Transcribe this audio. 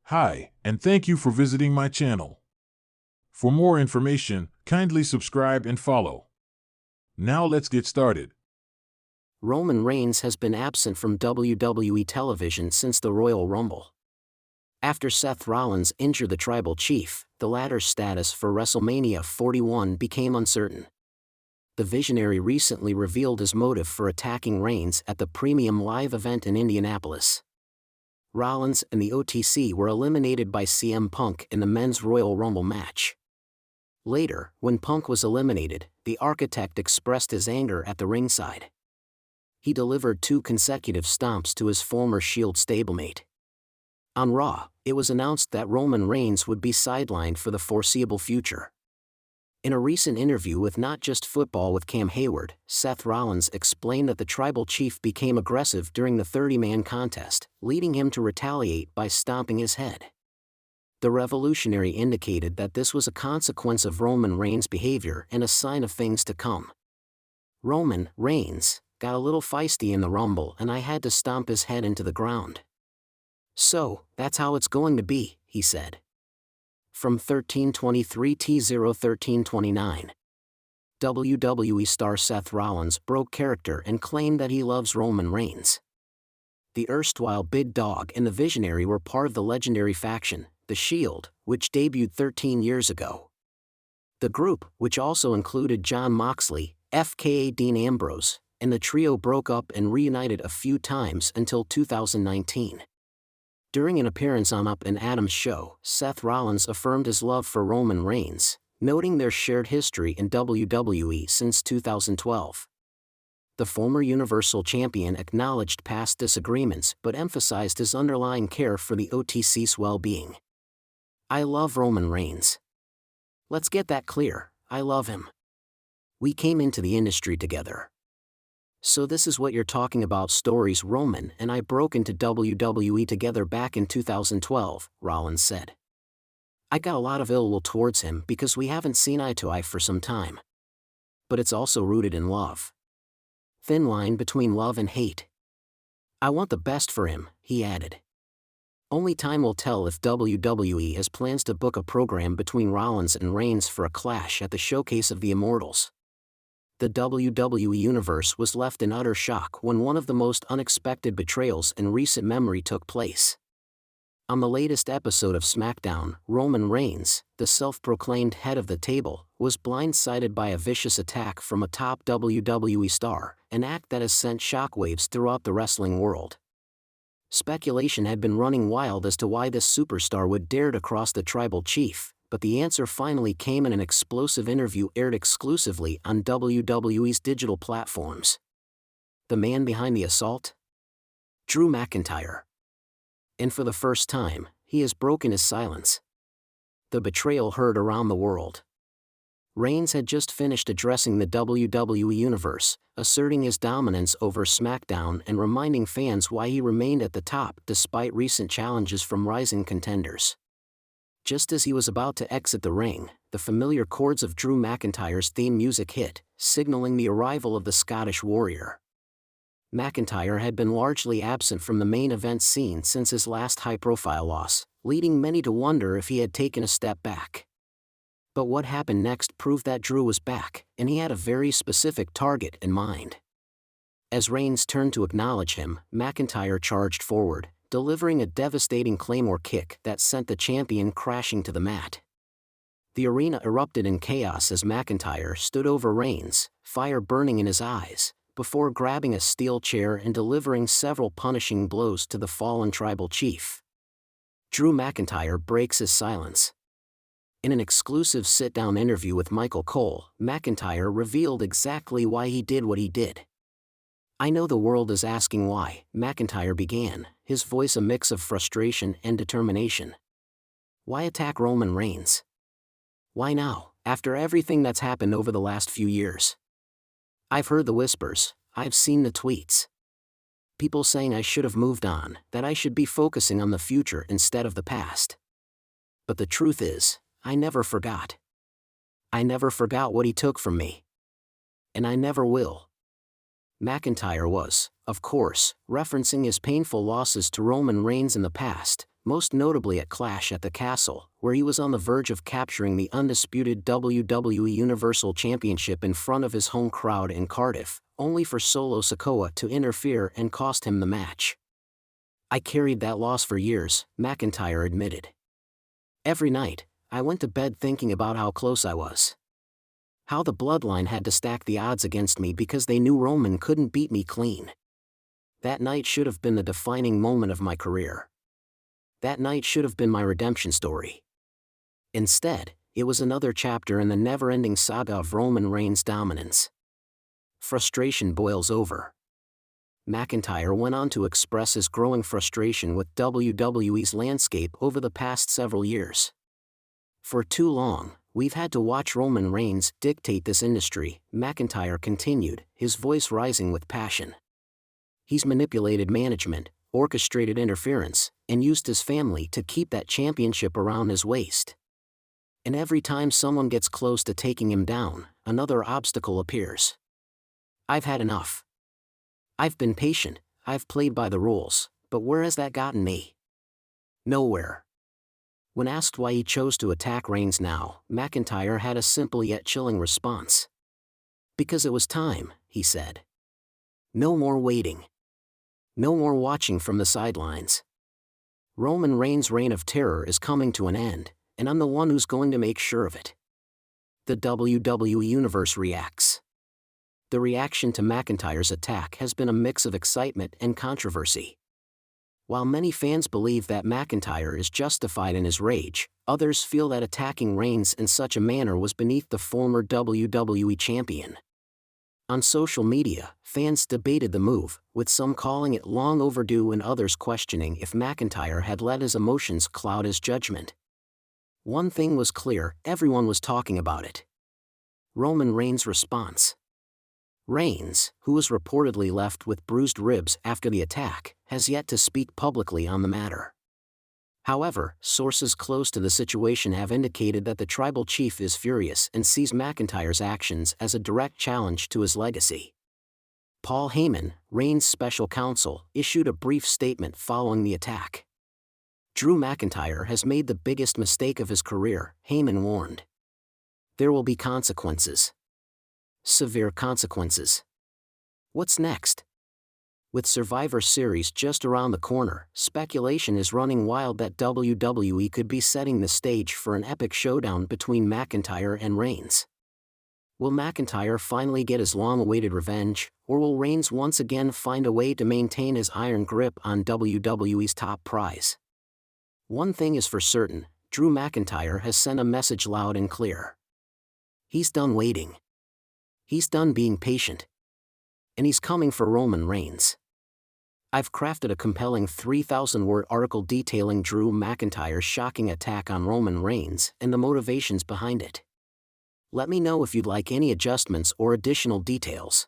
Hi, and thank you for visiting my channel. For more information, kindly subscribe and follow. Now let's get started. Roman Reigns has been absent from WWE television since the Royal Rumble. After Seth Rollins injured the Tribal Chief, the latter's status for WrestleMania 41 became uncertain. The Visionary recently revealed his motive for attacking Reigns at the Premium Live event in Indianapolis. Rollins and the OTC were eliminated by CM Punk in the Men's Royal Rumble match. Later, when Punk was eliminated, the Architect expressed his anger at the ringside. He delivered 2 consecutive stomps to his former Shield stablemate. On Raw, it was announced that Roman Reigns would be sidelined for the foreseeable future. In a recent interview with Not Just Football with Cam Hayward, Seth Rollins explained that the Tribal Chief became aggressive during the 30-man contest, leading him to retaliate by stomping his head. The Revolutionary indicated that this was a consequence of Roman Reigns' behavior and a sign of things to come. Roman Reigns got a little feisty in the Rumble and I had to stomp his head into the ground. So, that's how it's going to be, he said. From 1323T01329. WWE star Seth Rollins broke character and claimed that he loves Roman Reigns. The erstwhile Big Dog and the Visionary were part of the legendary faction, The Shield, which debuted 13 years ago. The group, which also included Jon Moxley, FKA Dean Ambrose, and the trio broke up and reunited a few times until 2019. During an appearance on Up and Adam's show, Seth Rollins affirmed his love for Roman Reigns, noting their shared history in WWE since 2012. The former Universal Champion acknowledged past disagreements but emphasized his underlying care for the OTC's well-being. "I love Roman Reigns. Let's get that clear, I love him. We came into the industry together. So this is what you're talking about stories. Roman and I broke into WWE together back in 2012, Rollins said. I got a lot of ill will towards him because we haven't seen eye to eye for some time. But it's also rooted in love. Thin line between love and hate. I want the best for him," he added. Only time will tell if WWE has plans to book a program between Rollins and Reigns for a clash at the Showcase of the Immortals. The WWE Universe was left in utter shock when one of the most unexpected betrayals in recent memory took place. On the latest episode of SmackDown, Roman Reigns, the self-proclaimed head of the table, was blindsided by a vicious attack from a top WWE star, an act that has sent shockwaves throughout the wrestling world. Speculation had been running wild as to why this superstar would dare to cross the Tribal Chief, but the answer finally came in an explosive interview aired exclusively on WWE's digital platforms. The man behind the assault? Drew McIntyre. And for the first time, he has broken his silence. The betrayal heard around the world. Reigns had just finished addressing the WWE Universe, asserting his dominance over SmackDown and reminding fans why he remained at the top despite recent challenges from rising contenders. Just as he was about to exit the ring, the familiar chords of Drew McIntyre's theme music hit, signaling the arrival of the Scottish Warrior. McIntyre had been largely absent from the main event scene since his last high-profile loss, leading many to wonder if he had taken a step back. But what happened next proved that Drew was back, and he had a very specific target in mind. As Reigns turned to acknowledge him, McIntyre charged forward, delivering a devastating Claymore kick that sent the champion crashing to the mat. The arena erupted in chaos as McIntyre stood over Reigns, fire burning in his eyes, before grabbing a steel chair and delivering several punishing blows to the fallen Tribal Chief. Drew McIntyre breaks his silence. In an exclusive sit-down interview with Michael Cole, McIntyre revealed exactly why he did what he did. "I know the world is asking why," McIntyre began, his voice a mix of frustration and determination. "Why attack Roman Reigns? Why now, after everything that's happened over the last few years? I've heard the whispers, I've seen the tweets. People saying I should have moved on, that I should be focusing on the future instead of the past. But the truth is, I never forgot. I never forgot what he took from me. And I never will." McIntyre was, of course, referencing his painful losses to Roman Reigns in the past, most notably at Clash at the Castle, where he was on the verge of capturing the undisputed WWE Universal Championship in front of his home crowd in Cardiff, only for Solo Sikoa to interfere and cost him the match. "I carried that loss for years," McIntyre admitted. "Every night, I went to bed thinking about how close I was. How the bloodline had to stack the odds against me because they knew Roman couldn't beat me clean. That night should have been the defining moment of my career. That night should have been my redemption story. Instead, it was another chapter in the never-ending saga of Roman Reigns' dominance." Frustration boils over. McIntyre went on to express his growing frustration with WWE's landscape over the past several years. "For too long, we've had to watch Roman Reigns dictate this industry," McIntyre continued, his voice rising with passion. "He's manipulated management, orchestrated interference, and used his family to keep that championship around his waist. And every time someone gets close to taking him down, another obstacle appears. I've had enough. I've been patient, I've played by the rules, but where has that gotten me? Nowhere." When asked why he chose to attack Reigns now, McIntyre had a simple yet chilling response. "Because it was time," he said. "No more waiting. No more watching from the sidelines. Roman Reigns' reign of terror is coming to an end, and I'm the one who's going to make sure of it." The WWE Universe reacts. The reaction to McIntyre's attack has been a mix of excitement and controversy. While many fans believe that McIntyre is justified in his rage, others feel that attacking Reigns in such a manner was beneath the former WWE champion. On social media, fans debated the move, with some calling it long overdue and others questioning if McIntyre had let his emotions cloud his judgment. One thing was clear, everyone was talking about it. Roman Reigns' response. Reigns, who was reportedly left with bruised ribs after the attack, has yet to speak publicly on the matter. However, sources close to the situation have indicated that the tribal chief is furious and sees McIntyre's actions as a direct challenge to his legacy. Paul Heyman, Reigns' special counsel, issued a brief statement following the attack. "Drew McIntyre has made the biggest mistake of his career," Heyman warned. "There will be consequences. Severe consequences." What's next? With Survivor Series just around the corner, speculation is running wild that WWE could be setting the stage for an epic showdown between McIntyre and Reigns. Will McIntyre finally get his long-awaited revenge, or will Reigns once again find a way to maintain his iron grip on WWE's top prize? One thing is for certain, Drew McIntyre has sent a message loud and clear. He's done waiting. He's done being patient. And he's coming for Roman Reigns. I've crafted a compelling 3,000-word article detailing Drew McIntyre's shocking attack on Roman Reigns and the motivations behind it. Let me know if you'd like any adjustments or additional details.